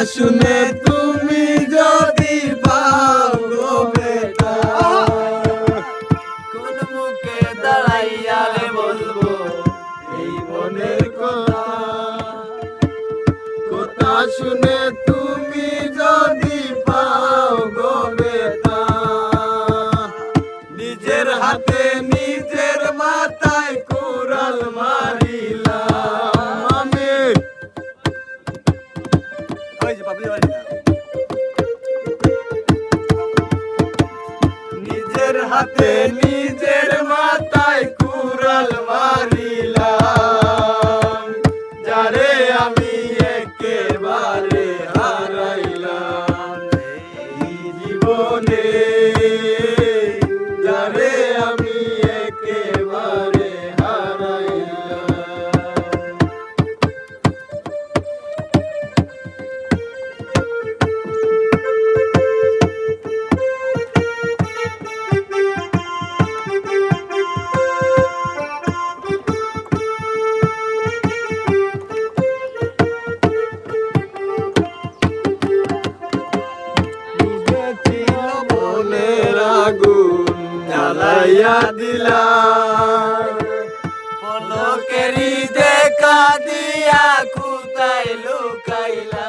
শুনে তুমি যদি পাও গো বেটা, কোন মুখে দাঁড়াইয়ালে বলবো এই মনের কথা। কথা শুনে তুমি যদি পাও গো বেটা, নিজের হাতে নিজের মাথায় কুড়াল মারিলাম আমি। নিজের হাতে নিজের মাথায় কুড়াল মারিলাম, যারে আমি একেবারে হারাইলাম এই জীবনে, যারে আমি একেবারে হারাইলাম। আগুন জ্বালাইয়া দিলাম, পলকেরই দেখা দিয়া কোথায় লুকাইলা।